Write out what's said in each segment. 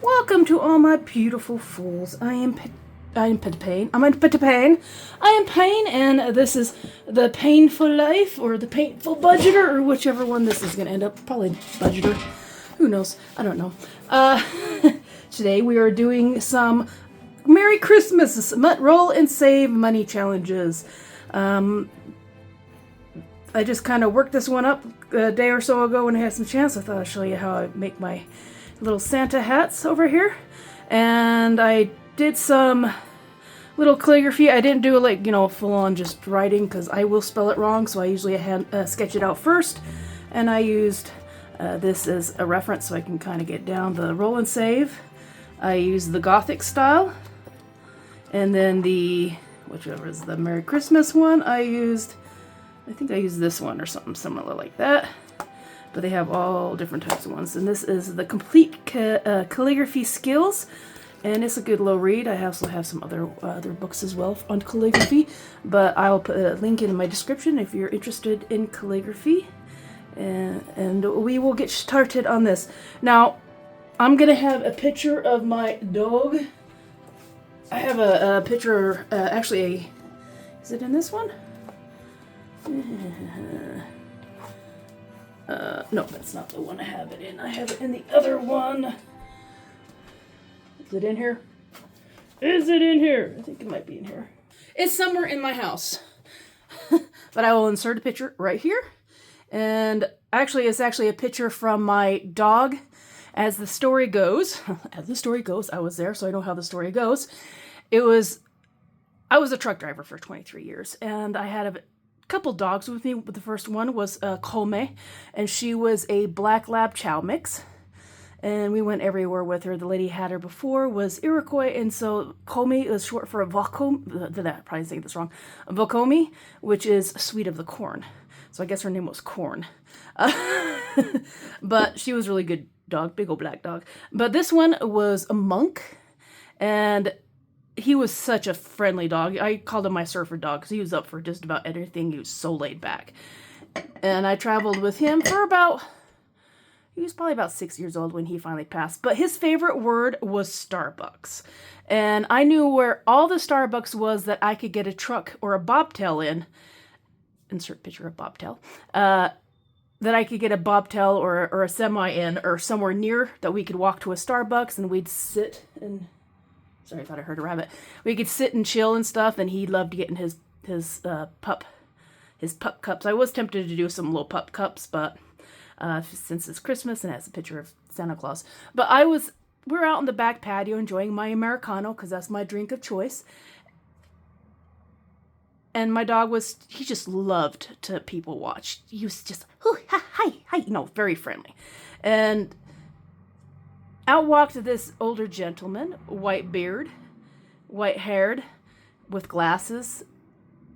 Welcome to all my beautiful fools. I am Pynn. I am Pynn, and this is the painful life, or the painful budgeter, or whichever one this is going to end up. Probably budgeter. Who knows? I don't know. Today we are doing some Merry Christmas roll and save money challenges. I just kind of worked this one up a day or so ago when I had some chance. I thought I'd show you how I make my little Santa hats over here. And I did some little calligraphy. I didn't do it full on just writing because I will spell it wrong. So I usually sketch it out first. And I used this as a reference so I can kind of get down the roll and save. I used the Gothic style. And then whichever is the Merry Christmas one, I think I used this one or something similar like that. But they have all different types of ones. And this is the Complete Calligraphy Skills. And it's a good low read. I also have some other books as well on calligraphy. But I'll put a link in my description if you're interested in calligraphy. And we will get started on this. Now, I'm going to have a picture of my dog. I have a picture, is it in this one? No, that's not the one I have it in. I have it in the other one. Is it in here? Is it in here? I think it might be in here. It's somewhere in my house. But I will insert a picture right here. And actually, it's actually a picture from my dog. As the story goes, I was there, so I know how the story goes. I was a truck driver for 23 years, and I had a couple dogs with me. The first one was Colme, and she was a black lab chow mix, and we went everywhere with her. The lady had her before was Iroquois, and so Colme is short for I'm probably saying this wrong, Vokomi, which is sweet of the corn. So I guess her name was Corn. But she was a really good dog, big old black dog. But this one was a monk, and he was such a friendly dog. I called him my surfer dog because he was up for just about anything. He was so laid back. And I traveled with him for he was probably about 6 years old when he finally passed. But his favorite word was Starbucks. And I knew where all the Starbucks was that I could get a truck or a bobtail in. Insert picture of bobtail. That I could get a bobtail or a semi in, or somewhere near that we could walk to a Starbucks and we'd sit and... Sorry, I thought I heard a rabbit. We could sit and chill and stuff, and he loved getting his pup cups. I was tempted to do some little pup cups, but since it's Christmas and it has a picture of Santa Claus. But we're out in the back patio enjoying my Americano, because that's my drink of choice. And my dog he just loved to people watch. He was just, oh, hi, very friendly. And out walked this older gentleman, white beard, white haired, with glasses.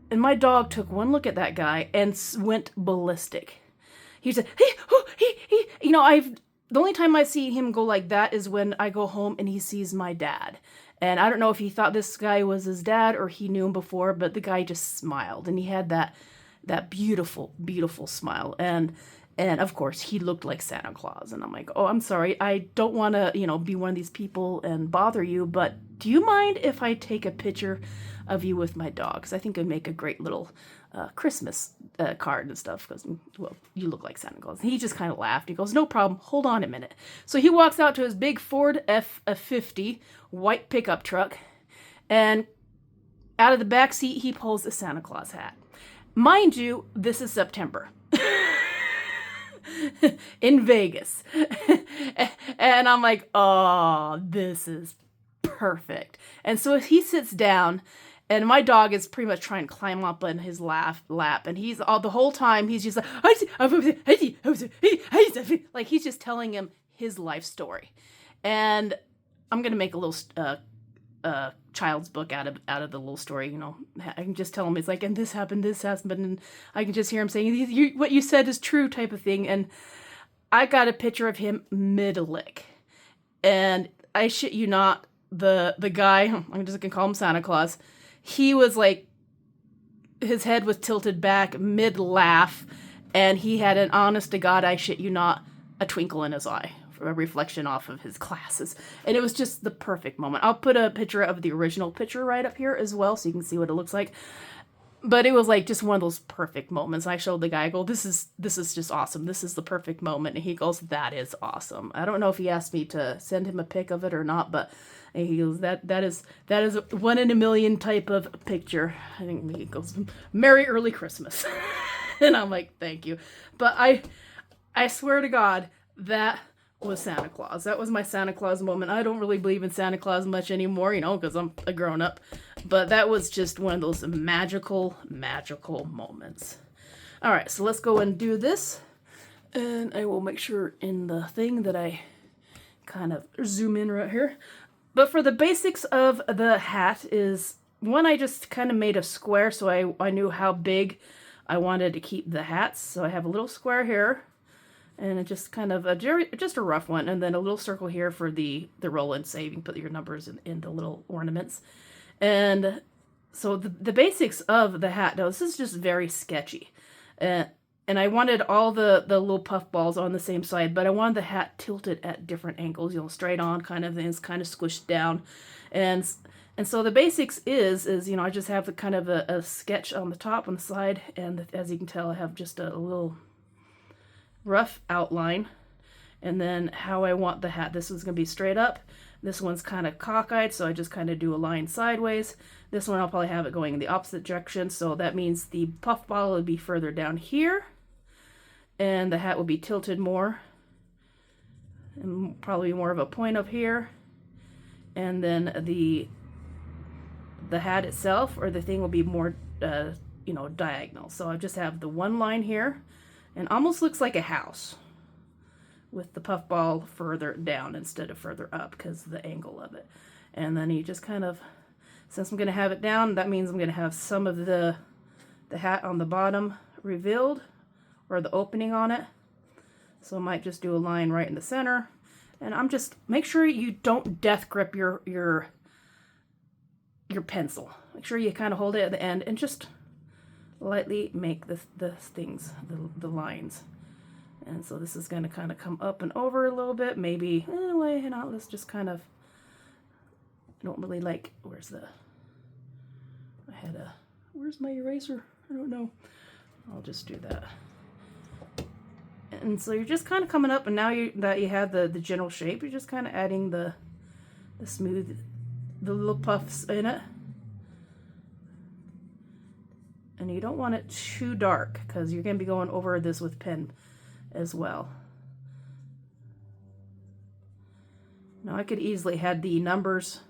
And my dog took one look at that guy and went ballistic. He said, hey, oh, he. The only time I see him go like that is when I go home and he sees my dad. And I don't know if he thought this guy was his dad or he knew him before, but the guy just smiled. And he had that beautiful, beautiful smile. And of course, he looked like Santa Claus. And I'm like, oh, I'm sorry. I don't want to, be one of these people and bother you. But do you mind if I take a picture of you with my dog? Because I think it'd make a great little Christmas card and stuff. Because, well, you look like Santa Claus. And he just kind of laughed. He goes, no problem. Hold on a minute. So he walks out to his big Ford F-50 white pickup truck. And out of the back seat, he pulls a Santa Claus hat. Mind you, this is September. In Vegas. And I'm like, oh, this is perfect. And so he sits down, and my dog is pretty much trying to climb up in his lap, and he's the whole time he's just like he's just telling him his life story. And I'm gonna make a little child's book out of the little story. I can just tell him it's like, and this happened, and I can just hear him saying, what you said is true, type of thing. And I got a picture of him mid-lick, and I shit you not, the guy, I'm just gonna call him Santa Claus, he was like, his head was tilted back mid-laugh, and he had an honest to God, I shit you not, a twinkle in his eye a reflection off of his glasses. And it was just the perfect moment. I'll put a picture of the original picture right up here as well so you can see what it looks like. But it was like just one of those perfect moments. I showed the guy, I go, this is just awesome. This is the perfect moment. And he goes, that is awesome. I don't know if he asked me to send him a pic of it or not, but he goes, that is a 1 in a million type of picture. I think he goes, Merry early Christmas. And I'm like, thank you. But I swear to God, that was Santa Claus. That was my Santa Claus moment. I don't really believe in Santa Claus much anymore, you know, because I'm a grown up. But that was just one of those magical, magical moments. All right, so let's go and do this. And I will make sure in the thing that I kind of zoom in right here. But for the basics of the hat is, one, I just kind of made a square so I knew how big I wanted to keep the hats. So I have a little square here. And it just kind of just a rough one, and then a little circle here for the roll and save. You can put your numbers in the little ornaments. And so the basics of the hat, now this is just very sketchy. And I wanted all the little puff balls on the same side, but I wanted the hat tilted at different angles, you know, straight on kind of things, kind of squished down. And so the basics is, you know, I just have the kind of a sketch on the top, on the side, and as you can tell, I have just a little rough outline. And then how I want the hat, this is going to be straight up, this one's kind of cockeyed, so I just kind of do a line sideways. This one I'll probably have it going in the opposite direction, so that means the puff ball would be further down here and the hat would be tilted more and probably more of a point up here, and then the hat itself or the thing will be more you know, diagonal. So I just have the one line here and almost looks like a house with the puff ball further down instead of further up because of the angle of it. And then you just kind of, since I'm going to have it down, that means I'm going to have some of the hat on the bottom revealed, or the opening on it. So I might just do a line right in the center. And I'm just, make sure you don't death grip your pencil. Make sure you kind of hold it at the end and just lightly make the things, the lines. And so this is going to kind of come up and over a little bit, maybe, wait, you know, let's just kind of, I don't really like, where's my eraser? I don't know. I'll just do that. And so you're just kind of coming up, and now that you have the general shape, you're just kind of adding the smooth, the little puffs in it. And you don't want it too dark because you're going to be going over this with pen as well. Now I could easily have the numbers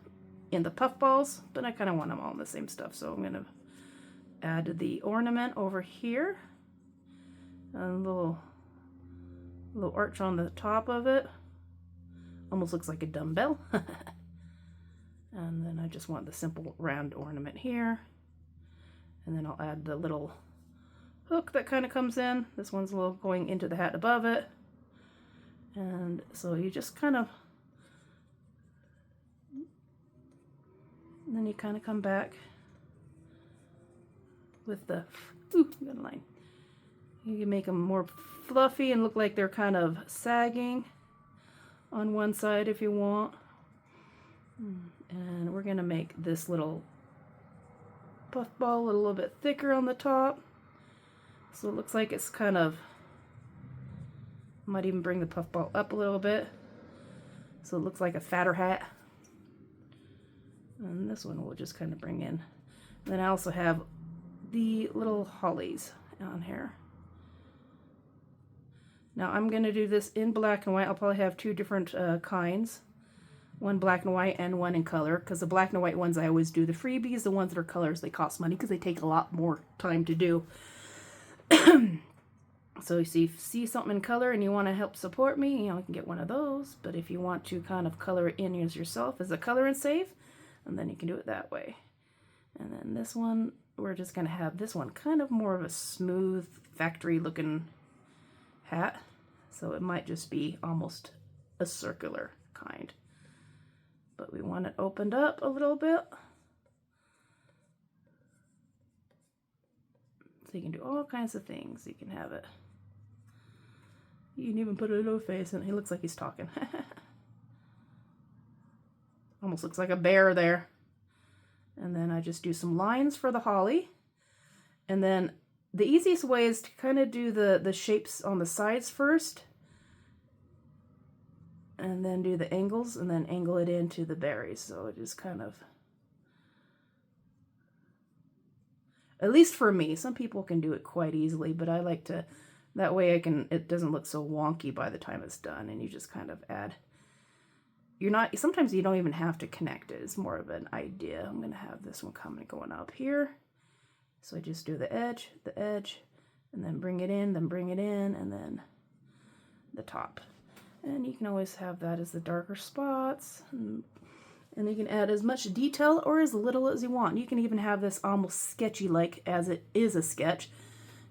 in the puff balls, but I kind of want them all in the same stuff. So I'm going to add the ornament over here. A little arch on the top of it. Almost looks like a dumbbell. And then I just want the simple round ornament here. And then I'll add the little hook that kind of comes in. This one's a little going into the hat above it. And so you just kind of, and then you kind of come back with the, good line. You can make them more fluffy and look like they're kind of sagging on one side if you want. And we're going to make this little puff ball a little bit thicker on the top. So it looks like it's kind of, might even bring the puff ball up a little bit. So it looks like a fatter hat. And this one we'll just kind of bring in. And then I also have the little hollies on here. Now I'm going to do this in black and white. I'll probably have two different kinds. One black and white and one in color, because the black and white ones I always do. The freebies, the ones that are colors, they cost money because they take a lot more time to do. So if you see something in color and you want to help support me, you know, you can get one of those. But if you want to kind of color it in as yourself as a color and save, and then you can do it that way. And then this one, we're just going to have this one kind of more of a smooth factory looking hat. So it might just be almost a circular kind. But we want it opened up a little bit. So you can do all kinds of things. You can have it, You can even put a little face in it. He looks like he's talking. Almost looks like a bear there. And then I just do some lines for the holly. And then the easiest way is to kind of do the shapes on the sides first. And then do the angles, and then angle it into the berries. So it just kind of... At least for me. Some people can do it quite easily, but I like to... That way it doesn't look so wonky by the time it's done, and you just kind of add... Sometimes you don't even have to connect it. It's more of an idea. I'm going to have this one going up here. So I just do the edge, and then bring it in, and then the top. And you can always have that as the darker spots. And you can add as much detail or as little as you want. You can even have this almost sketchy-like as it is a sketch,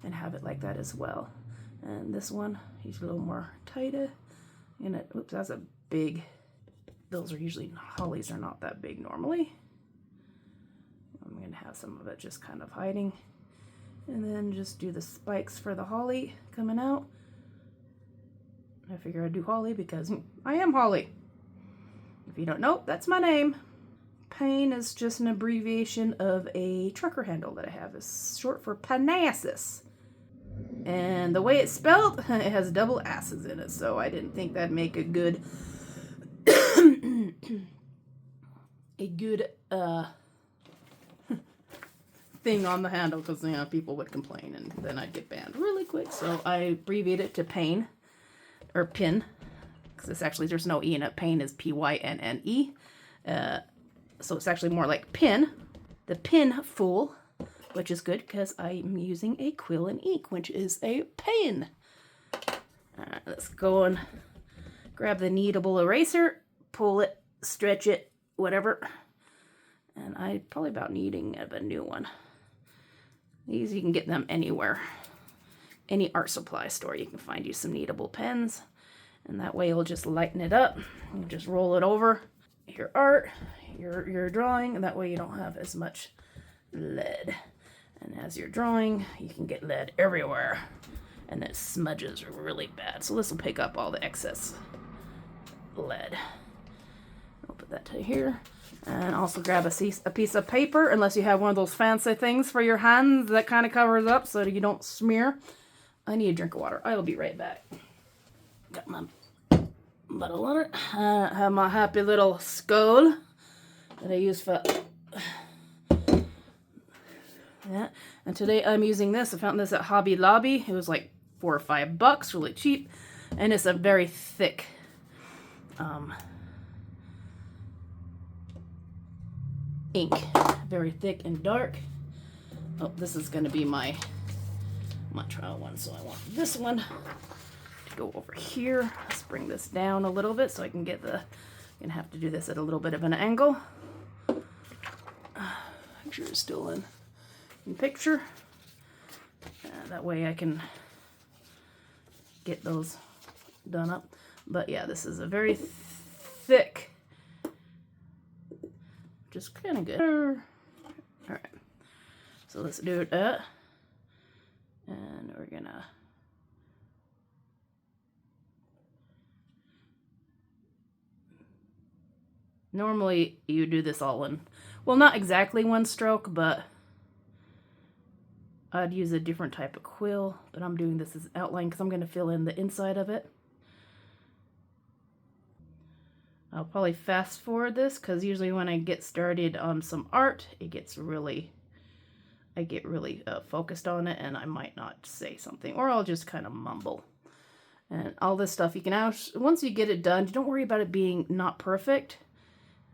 and have it like that as well. And this one, he's a little more tighter. And oops, that's a big... Those are usually, hollies are not that big normally. I'm going to have some of it just kind of hiding. And then just do the spikes for the holly coming out. I figure I'd do holly because I am Holly. If you don't know, that's my name. Pynn is just an abbreviation of a trucker handle that I have. It's short for Parnassus. And the way it's spelled, it has double asses in it, so I didn't think that'd make a good thing on the handle, because people would complain and then I'd get banned really quick. So I abbreviate it to Pynn, or Pynn, because there's no E in it. Pynn is P-Y-N-N-E. So it's actually more like Pynn, the Pynn Fool, which is good because I'm using a quill and ink, which is a pain. Alright, let's go and grab the kneadable eraser, pull it, stretch it, whatever. And I probably about needing a new one. These, you can get them anywhere. Any art supply store, you can find you some kneadable pens. And that way you'll just lighten it up. You just roll it over your art, your drawing, and that way you don't have as much lead. And as you're drawing, you can get lead everywhere. And it smudges really bad. So this will pick up all the excess lead. I'll put that to here. And also grab a piece of paper, unless you have one of those fancy things for your hands that kind of covers up so that you don't smear. I need a drink of water. I'll be right back. Got my bottle of water. I have my happy little skull that I use for... Yeah. And today I'm using this. I found this at Hobby Lobby. It was like $4 or $5, really cheap. And it's a very thick ink. Very thick and dark. Oh, this is going to be my trial one, so I want this one to go over here. Let's bring this down a little bit so I can get I'm going to have to do this at a little bit of an angle. Make sure it's still in picture. That way I can get those done up. But yeah, this is a very thick, just kind of good. Alright, so let's do that. And we're gonna normally you do this all in, well, not exactly one stroke, but I'd use a different type of quill, but I'm doing this as outline because I'm going to fill in the inside of it. I'll probably fast forward this because usually when I get started on some art, I get really focused on it, and I might not say something, or I'll just kind of mumble. And all this stuff, you can once you get it done, don't worry about it being not perfect,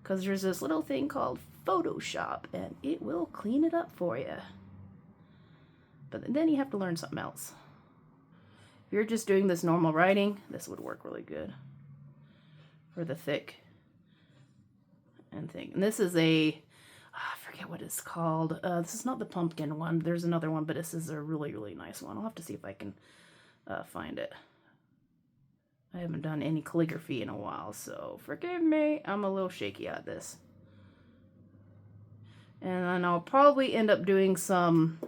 because there's this little thing called Photoshop, and it will clean it up for you. But then you have to learn something else. If you're just doing this normal writing, this would work really good for the thick and thing. And this is I forget what it's called. This is not the pumpkin one. There's another one, but this is a really, really nice one. I'll have to see if I can find it. I haven't done any calligraphy in a while, so forgive me. I'm a little shaky at this. And then I'll probably end up doing some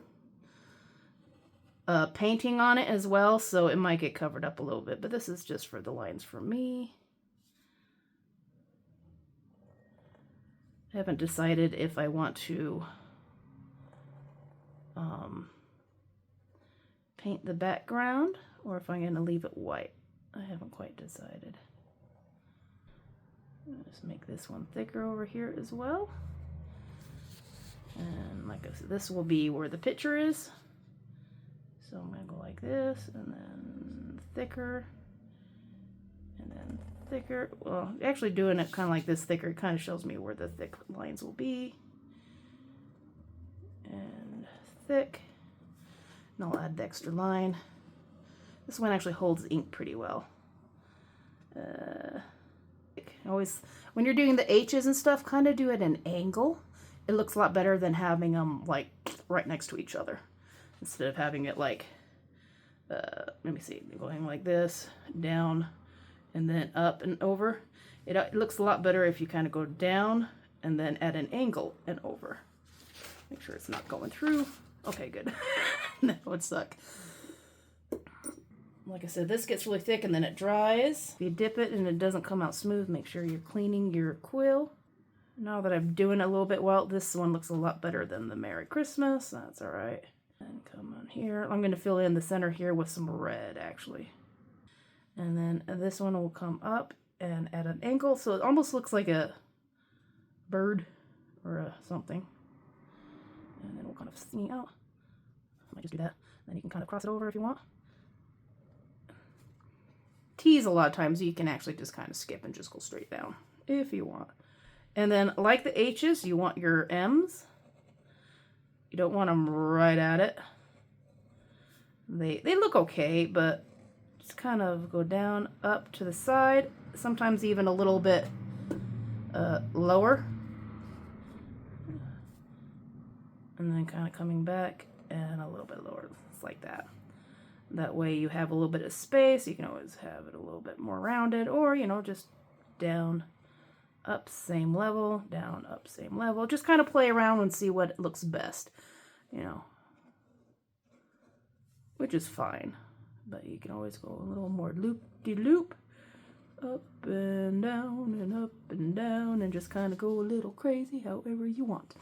painting on it as well, so it might get covered up a little bit, but this is just for the lines for me. I haven't decided if I want to paint the background or if I'm going to leave it white. I haven't quite decided. Just make this one thicker over here as well. And like I said, this will be where the picture is. So I'm going to go like this, and then thicker, and then thicker. Well, actually doing it kind of like this thicker kind of shows me where the thick lines will be. And thick. And I'll add the extra line. This one actually holds ink pretty well. Always, when you're doing the H's and stuff, kind of do it at an angle. It looks a lot better than having them like right next to each other. Instead of having it like, let me see, going like this, down, and then up and over. It looks a lot better if you kind of go down and then at an angle and over. Make sure it's not going through. Okay, good. That would suck. Like I said, this gets really thick and then it dries. If you dip it and it doesn't come out smooth, make sure you're cleaning your quill. Now that I'm doing it a little bit well, this one looks a lot better than the Merry Christmas. That's all right. And come on here. I'm going to fill in the center here with some red, actually. And then this one will come up and at an angle, so it almost looks like a bird or a something. And then we'll kind of sneak out. I might just do that. Then you can kind of cross it over if you want. T's, a lot of times you can actually just kind of skip and just go straight down if you want. And then like the H's, you want your M's. You don't want them right at it. They look okay, but just kind of go down, up to the side, sometimes even a little bit lower. And then kind of coming back and a little bit lower. It's like that. That way you have a little bit of space. You can always have it a little bit more rounded, or, you know, just down, up, same level, down, up, same level. Just kind of play around and see what looks best, you know, which is fine. But you can always go a little more loop-de-loop, up and down, and just kind of go a little crazy however you want.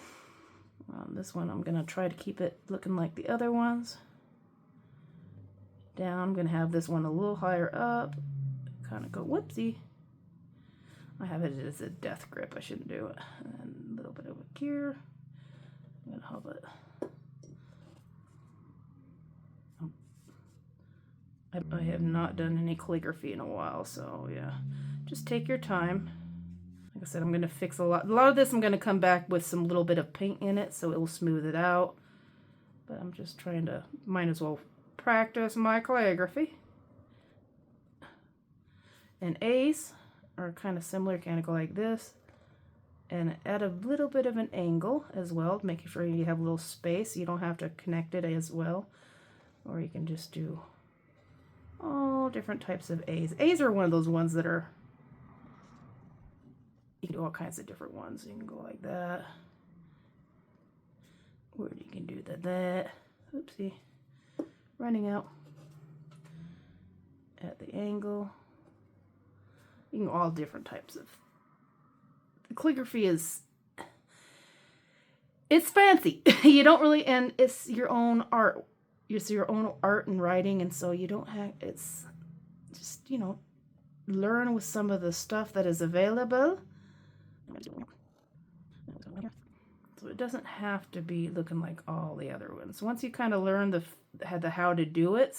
This one I'm going to try to keep it looking like the other ones. Down, I'm going to have this one a little higher up, kind of go whoopsie. I have it as a death grip, I shouldn't do it. And a little bit over here. I'm going to hold it. I have not done any calligraphy in a while, so yeah. Just take your time. Like I said, I'm going to fix a lot. A lot of this I'm going to come back with some little bit of paint in it, so it will smooth it out. But I'm just trying to, might as well practice my calligraphy. And A's are kind of similar, kind of go like this. And add a little bit of an angle as well, making sure you have a little space. You don't have to connect it as well. Or you can just do all different types of A's. A's are one of those ones that are, you can do all kinds of different ones. You can go like that. Or you can do that. Oopsie. Running out. At the angle. You can go all different types of. The calligraphy is, it's fancy. You don't really, and it's your own art. It's your own art and writing, and so you don't have, it's just, you know, learn with some of the stuff that is available. So it doesn't have to be looking like all the other ones. Once you kind of learn the how to do it,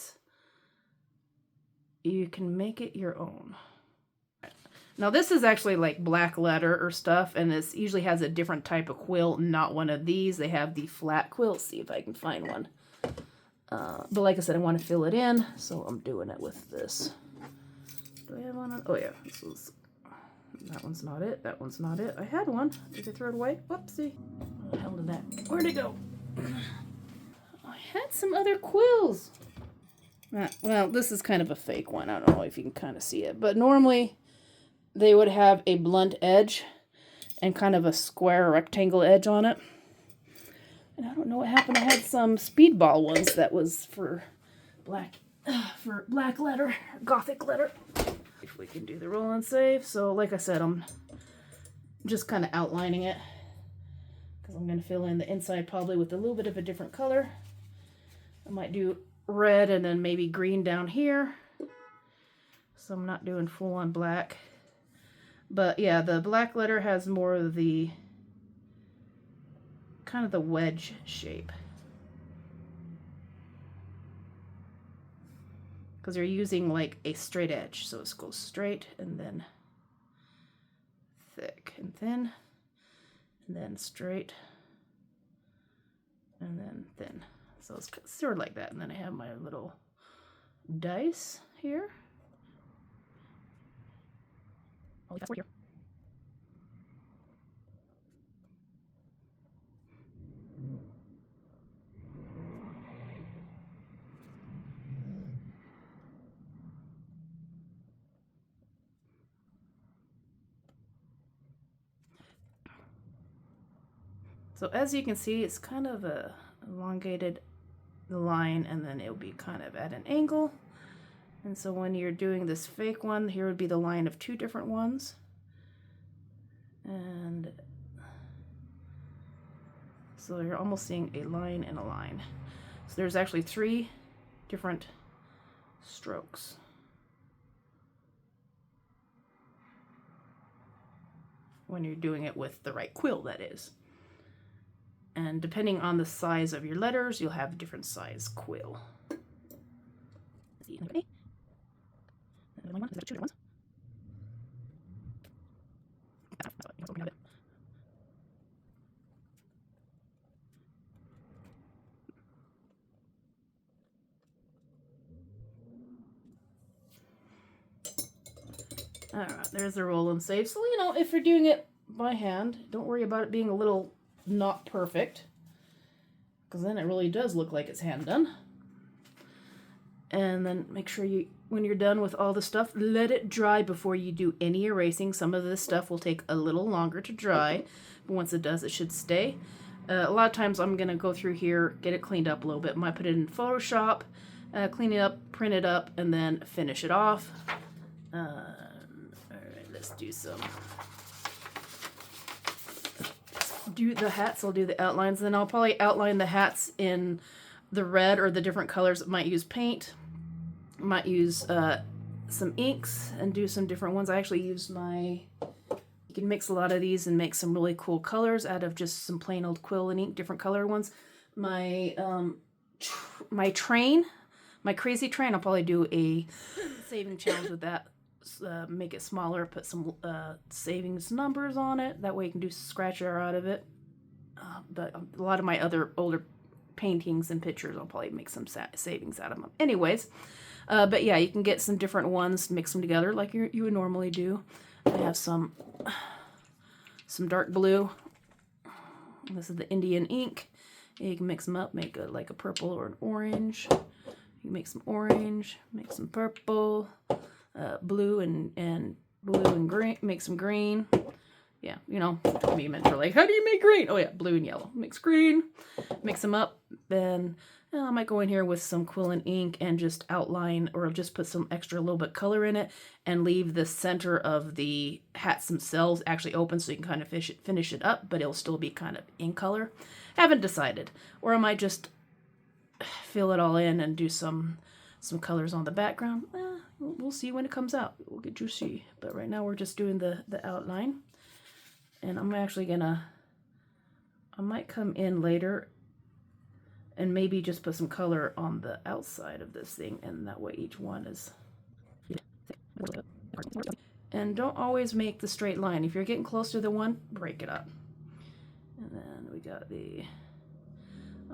you can make it your own. Now this is actually like black letter or stuff, and this usually has a different type of quill, not one of these. They have the flat quill. Let's see if I can find one. But like I said, I want to fill it in, so I'm doing it with this. Do I have one? Oh yeah, this was, that one's not it. That one's not it. I had one. Did I throw it away? Whoopsie. Where the hell did that? Where'd it go? I had some other quills. Well, this is kind of a fake one. I don't know if you can kind of see it, but normally they would have a blunt edge and kind of a square rectangle edge on it. And I don't know what happened. I had some speedball ones that was for black for black letter, Gothic letter. If we can do the roll and save. So like I said, I'm just kind of outlining it because I'm going to fill in the inside probably with a little bit of a different color. I might do red and then maybe green down here. So I'm not doing full on black. But yeah, the black letter has more of the kind of the wedge shape. Because they're using like a straight edge. So it goes straight and then thick and thin. And then straight. And then thin. So it's sort of like that. And then I have my little dice here. Oh, that's here. So as you can see, it's kind of a elongated line, and then it'll be kind of at an angle. And so when you're doing this fake one, here would be the line of two different ones. And so you're almost seeing a line and a line. So there's actually 3 different strokes. When you're doing it with the right quill, that is. And depending on the size of your letters, you'll have a different size quill. Alright, there's the roll and save. So, you know, if you're doing it by hand, don't worry about it being a little not perfect, because then it really does look like it's hand done. And then make sure you, when you're done with all the stuff, let it dry before you do any erasing. Some of this stuff will take a little longer to dry, but once it does, it should stay. A lot of times I'm going to go through here, get it cleaned up a little bit. Might put it in Photoshop, clean it up, print it up, and then finish it off. Alright, let's do some... do the hats. I'll do the outlines, then I'll probably outline the hats in the red or the different colors. I might use paint, might use some inks and do some different ones. I actually use my, you can mix a lot of these and make some really cool colors out of just some plain old quill and ink, different color ones. My my train, my crazy train, I'll probably do a saving challenge with that. Make it smaller, put some savings numbers on it, that way you can do scratcher out of it. But a lot of my other older paintings and pictures, I'll probably make some savings out of them anyways. But yeah, you can get some different ones, mix them together like you would normally do. I have some dark blue. This is the Indian ink. You can mix them up, make like a purple or an orange. You can make some orange, make some purple, blue and green, make some green. Yeah, you know, me mentor like, how do you make green? Oh yeah, blue and yellow. Mix green, mix them up. Then I might go in here with some quill and ink and just outline, or just put some extra little bit color in it, and leave the center of the hats themselves actually open so you can kind of finish it up, but it'll still be kind of in color. Haven't decided. Or I might just fill it all in and do some colors on the background. We'll see when it comes out. We'll get you see. But right now we're just doing the outline. And I'm actually gonna, I might come in later and maybe just put some color on the outside of this thing, and that way each one is... And don't always make the straight line. If you're getting close to the one, break it up. And then we got the,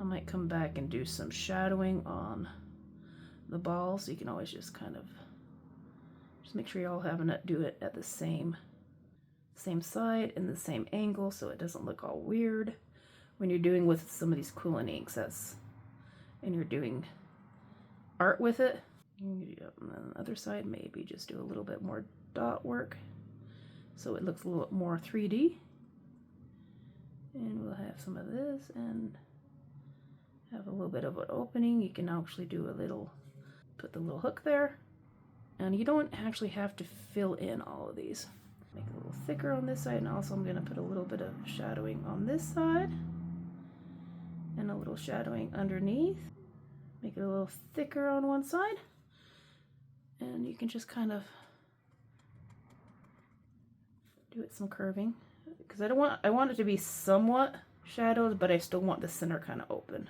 I might come back and do some shadowing on the ball, so you can always just kind of, just make sure you're all having to do it at the same side and the same angle, so it doesn't look all weird when you're doing with some of these quill and inks, and you're doing art with it. Yep, and then the other side, maybe just do a little bit more dot work so it looks a little more 3D. And we'll have some of this and have a little bit of an opening. You can actually do a little put the little hook there. And you don't actually have to fill in all of these. Make it a little thicker on this side, and also I'm going to put a little bit of shadowing on this side and a little shadowing underneath. Make it a little thicker on one side, and you can just kind of do it some curving, because I want it to be somewhat shadowed, but I still want the center kind of open.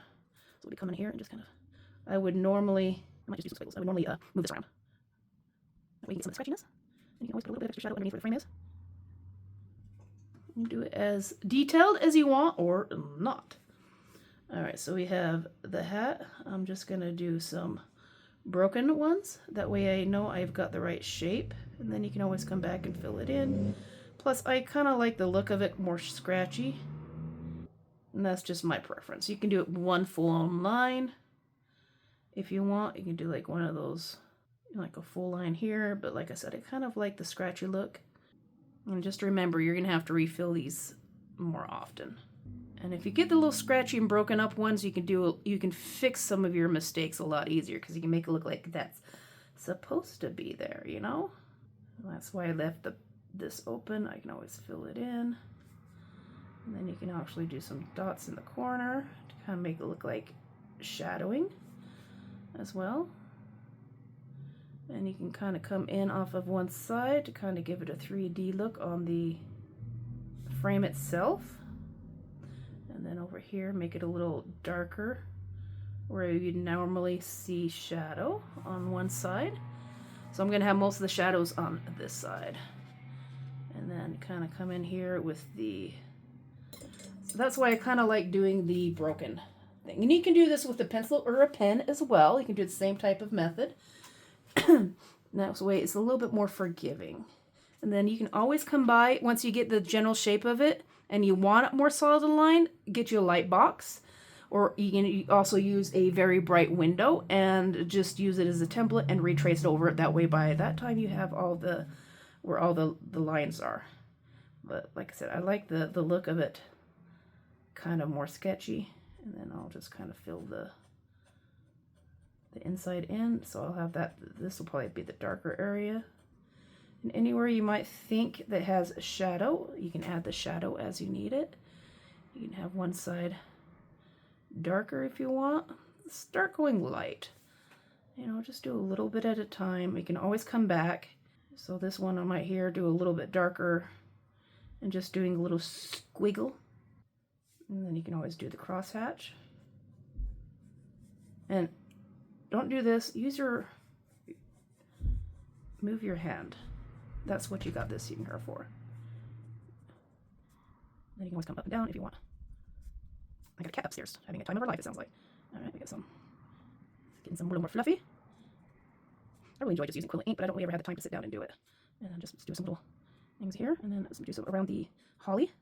So we'll be coming here and just kind of, I might just use some squiggles. I would normally move this around. That way you get some of the scratchiness. And you can always put a little bit of extra shadow underneath where the frame is. You do it as detailed as you want or not. Alright, so we have the hat. I'm just going to do some broken ones. That way I know I've got the right shape. And then you can always come back and fill it in. Plus, I kind of like the look of it more scratchy. And that's just my preference. You can do it one full-on line. If you want, you can do like one of those, like a full line here. But like I said, I kind of like the scratchy look. And just remember, you're going to have to refill these more often. And if you get the little scratchy and broken up ones, you can fix some of your mistakes a lot easier, because you can make it look like that's supposed to be there, you know? And that's why I left this open. I can always fill it in. And then you can actually do some dots in the corner to kind of make it look like shadowing as well. And you can kind of come in off of one side to kind of give it a 3D look on the frame itself. And then over here, make it a little darker where you'd normally see shadow on one side. So I'm going to have most of the shadows on this side. And then kind of come in here with the... So that's why I kind of like doing the broken thing. And you can do this with a pencil or a pen as well. You can do the same type of method. That way it's a little bit more forgiving. And then you can always come by, once you get the general shape of it and you want it more solid aligned, get you a light box. Or you can also use a very bright window and just use it as a template and retrace it over it. That way by that time you have where all the lines are. But like I said, I like the look of it kind of more sketchy. And then I'll just kind of fill the inside in. So I'll have that, this will probably be the darker area. And anywhere you might think that has a shadow, you can add the shadow as you need it. You can have one side darker if you want. Start going light. You know, just do a little bit at a time. You can always come back. So this one I might here do a little bit darker and just doing a little squiggle. And then you can always do the crosshatch. And don't do this. Move your hand. That's what you got this seating here for. Then you can always come up and down if you want. I got a cat upstairs having a time of her life, it sounds like. Alright, we got getting some a little more fluffy. I really enjoy just using quill ink, but I don't really ever have the time to sit down and do it. And then just do some little things here, and then do some around the holly.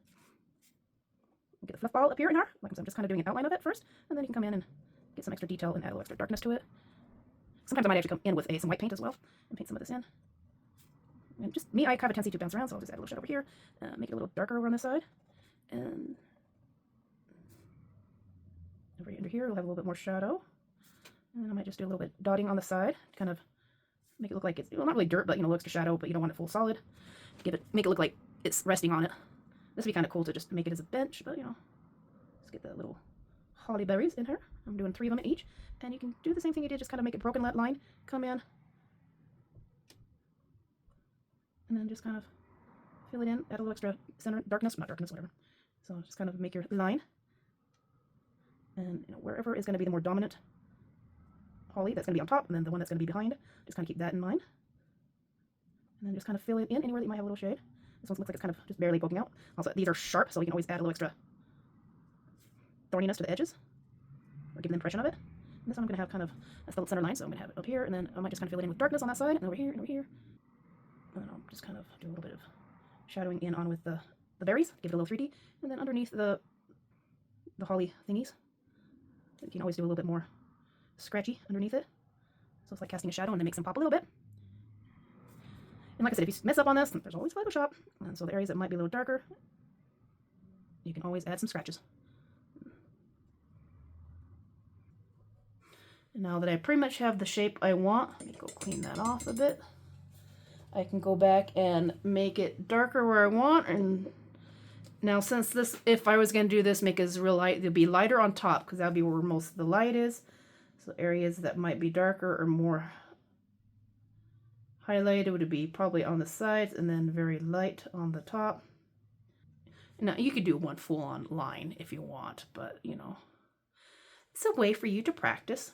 Get the fluff ball up here in her. Like I'm just kind of doing an outline of it first, and then you can come in and get some extra detail and add a little extra darkness to it. Sometimes I might actually come in with some white paint as well and paint some of this in. And just me, I have a tendency to bounce around, so I'll just add a little shadow over here, make it a little darker over on this side, and over under here we'll have a little bit more shadow. And then I might just do a little bit dotting on the side to kind of make it look like it's, well, not really dirt, but you know, extra shadow, but you don't want it full solid. Make it look like it's resting on it. This would be kind of cool to just make it as a bench, but you know, let's get the little holly berries in here. I'm doing 3 of them in each, and you can do the same thing you did, just kind of make it broken line, come in, and then just kind of fill it in, add a little extra center darkness, not darkness, whatever. So just kind of make your line, and you know, wherever is going to be the more dominant holly, that's going to be on top, and then the one that's going to be behind, just kind of keep that in mind. And then just kind of fill it in anywhere that you might have a little shade. This one looks like it's kind of just barely poking out. Also, these are sharp, so you can always add a little extra thorniness to the edges, or give the impression of it. And this one I'm going to have kind of a little center line, so I'm going to have it up here, and then I might just kind of fill it in with darkness on that side, and over here, and over here. And then I'll just kind of do a little bit of shadowing in on with the berries, give it a little 3D, and then underneath the holly thingies, you can always do a little bit more scratchy underneath it. So it's like casting a shadow and then makes them pop a little bit. And like I said, if you mess up on this, there's always Photoshop. And so the areas that might be a little darker, you can always add some scratches. Now that I pretty much have the shape I want, let me go clean that off a bit. I can go back and make it darker where I want. And now since this, if I was going to do this, make it real light, it'll be lighter on top because that'll be where most of the light is. So areas that might be darker or more highlighted would be probably on the sides and then very light on the top. Now you could do one full-on line if you want, but you know, it's a way for you to practice.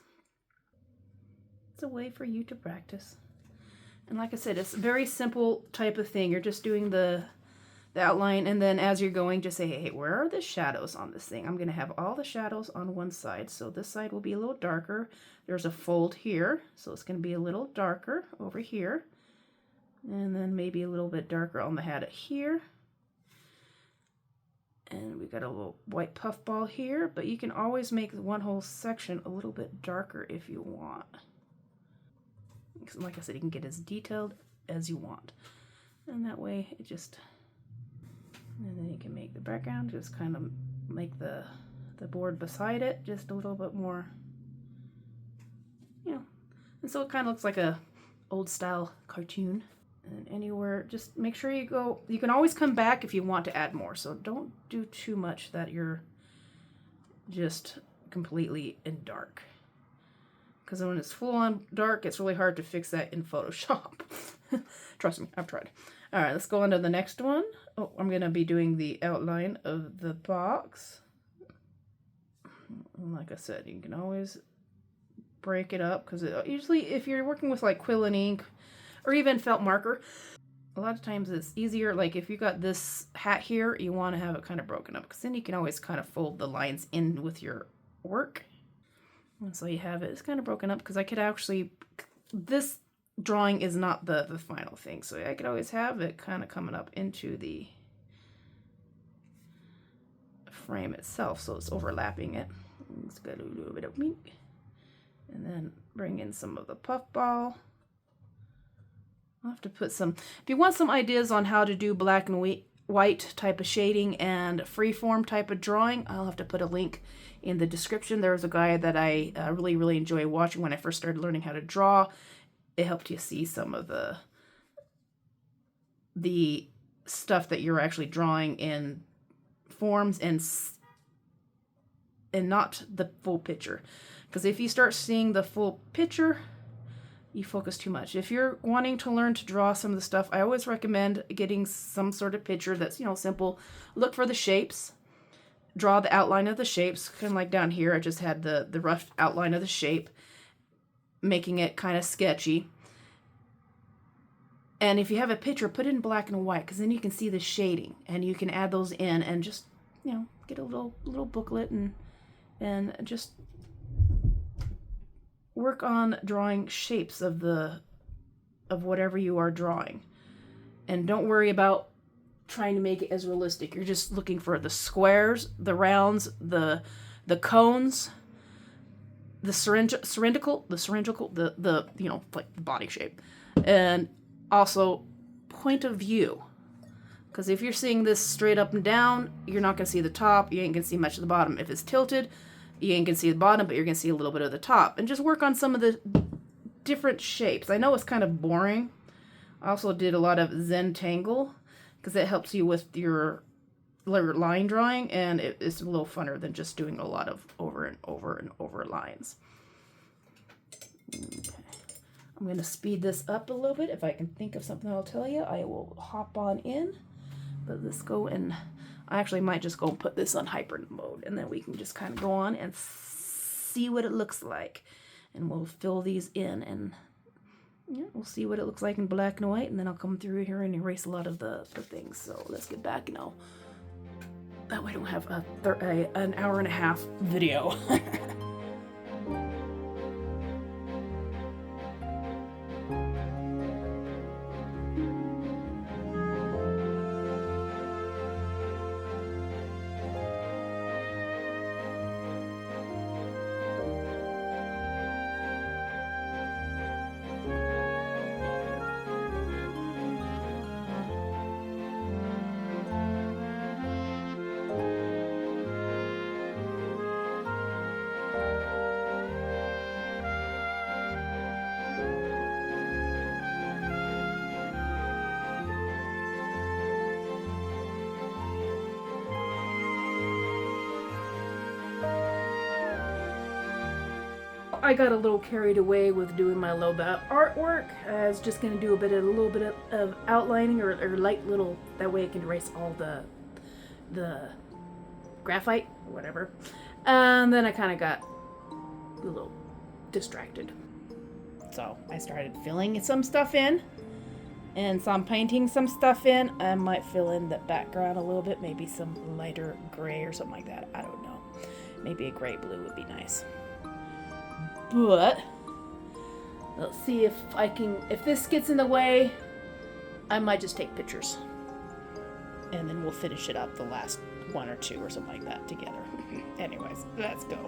It's a way for you to practice. And like I said, it's a very simple type of thing. You're just doing the outline, and then as you're going, just say, hey, where are the shadows on this thing? I'm going to have all the shadows on one side. So this side will be a little darker. There's a fold here, so it's going to be a little darker over here. And then maybe a little bit darker on the hat here. And we got a little white puff ball here, but you can always make one whole section a little bit darker if you want. Like I said, you can get as detailed as you want. And that way it just, and then you can make the background, just kind of make the board beside it just a little bit more, you know. And so it kind of looks like a old style cartoon. And anywhere, just make sure you go, you can always come back if you want to add more. So don't do too much that you're just completely in dark. Because when it's full on dark, it's really hard to fix that in Photoshop. Trust me, I've tried. All right, let's go on to the next one. Oh, I'm going to be doing the outline of the box. And like I said, you can always break it up, because usually if you're working with like quill and ink or even felt marker, a lot of times it's easier. Like if you got this hat here, you want to have it kind of broken up, because then you can always kind of fold the lines in with your work. And so you have it, it's kind of broken up, because I could actually, this drawing is not the final thing, so I could always have it kind of coming up into the frame itself, so it's overlapping it. Let's get a little bit of ink, and then bring in some of the puff ball. I'll have to put some, if you want some ideas on how to do black and white type of shading and freeform type of drawing, I'll have to put a link in the description. There's a guy that I really enjoy watching when I first started learning how to draw. It helped you see some of the stuff that you're actually drawing in forms and not the full picture. Because if you start seeing the full picture, you focus too much. If you're wanting to learn to draw some of the stuff, I always recommend getting some sort of picture that's, you know, simple. Look for the shapes. Draw the outline of the shapes. Kind of like down here, I just had the rough outline of the shape, making it kind of sketchy. And if you have a picture, put it in black and white, because then you can see the shading, and you can add those in and just, you know, get a little booklet and just work on drawing shapes of whatever you are drawing. And don't worry about trying to make it as realistic. You're just looking for the squares, the rounds, the cones, the cylindrical, the you know, like the body shape. And also point of view. Because if you're seeing this straight up and down, you're not going to see the top. You ain't going to see much of the bottom. If it's tilted, you ain't going to see the bottom, but you're going to see a little bit of the top. And just work on some of the different shapes. I know it's kind of boring. I also did a lot of Zentangle, because it helps you with your line drawing, and it's a little funner than just doing a lot of over and over and over lines. Okay. I'm going to speed this up a little bit. If I can think of something I'll tell you, I will hop on in. But let's go, and I actually might just go and put this on hyper mode, and then we can just kind of go on and see what it looks like. And we'll fill these in, and yeah, we'll see what it looks like in black and white, and then I'll come through here and erase a lot of the things. So let's get back now. That way I don't have an hour and a half video. I got a little carried away with doing my low artwork. I was just gonna do a little bit of outlining or light little, that way I can erase all the graphite or whatever. And then I kind of got a little distracted. So I started filling some stuff in, and so I'm painting some stuff in. I might fill in the background a little bit, maybe some lighter gray or something like that. I don't know. Maybe a gray blue would be nice. But let's see if this gets in the way, I might just take pictures. And then we'll finish it up, the last one or two or something like that together. Anyways, let's go.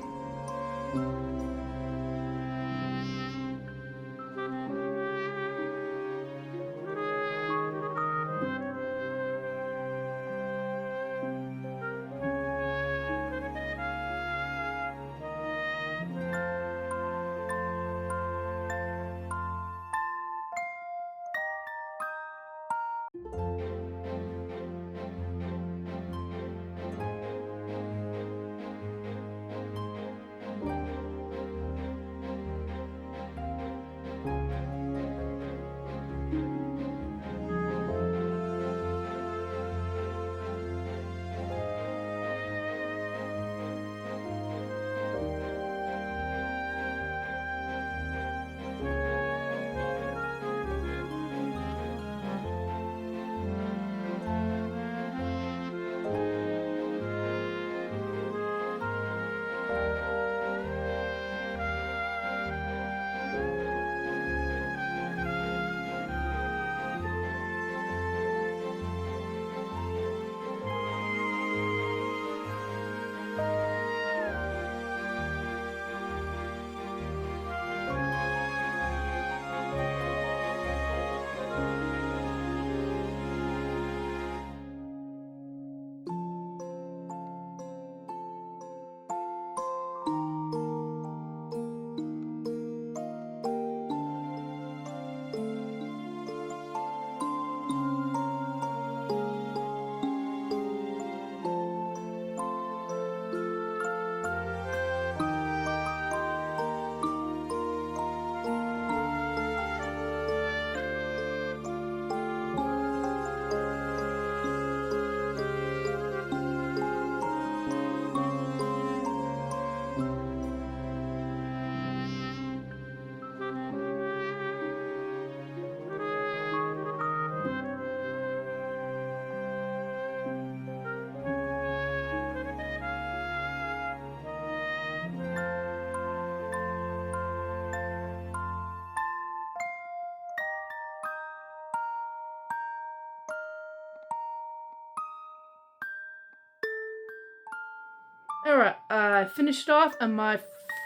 Alright, I finished off, and my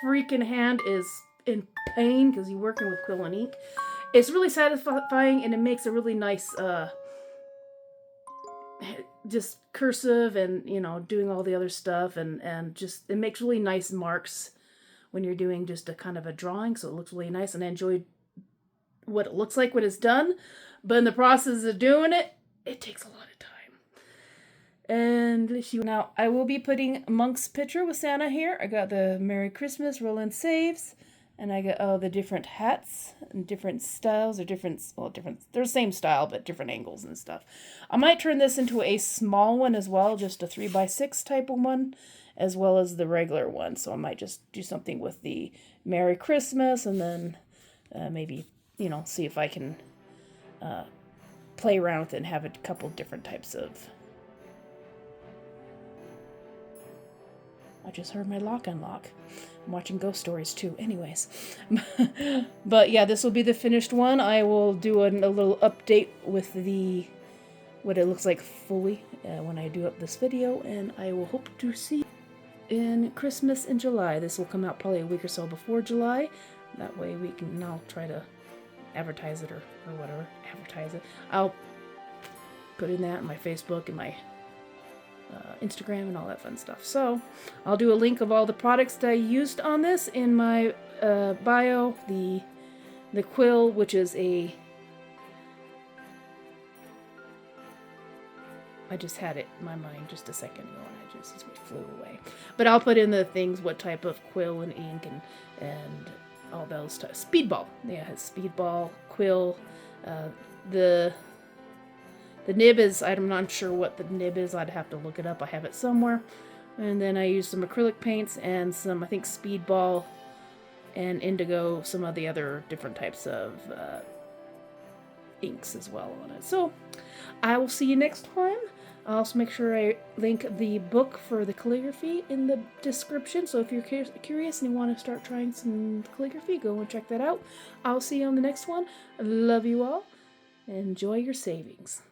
freaking hand is in pain because you're working with quill and ink. It's really satisfying, and it makes a really nice, just cursive and, doing all the other stuff, and just, it makes really nice marks when you're doing just a kind of a drawing, so it looks really nice, and I enjoy what it looks like when it's done, but in the process of doing it, it takes a lot of time. And now I will be putting Monk's picture with Santa here. I got the Merry Christmas Roland Saves, and I got all the different hats and different styles, or different, they're the same style but different angles and stuff. I might turn this into a small one as well, just a 3x6 type of one, as well as the regular one. So I might just do something with the Merry Christmas, and then maybe, see if I can play around with it and have a couple different types of... I just heard my lock unlock. I'm watching ghost stories too. Anyways. But yeah, this will be the finished one. I will do a little update with what it looks like fully when I do up this video. And I will hope to see in Christmas in July. This will come out probably a week or so before July. That way we can now try to advertise it or whatever. Advertise it. I'll put in that in my Facebook and my Instagram and all that fun stuff. So I'll do a link of all the products that I used on this in my bio. The quill, which is a I just had it in my mind just a second ago, and it just flew away. But I'll put in the things, what type of quill and ink and all those types. Speedball. Yeah, it has speedball, quill. The nib is, I'm not sure what the nib is. I'd have to look it up. I have it somewhere. And then I use some acrylic paints and some, I think, speedball and indigo, some of the other different types of inks as well on it. So I will see you next time. I'll also make sure I link the book for the calligraphy in the description. So if you're curious and you want to start trying some calligraphy, go and check that out. I'll see you on the next one. Love you all. Enjoy your savings.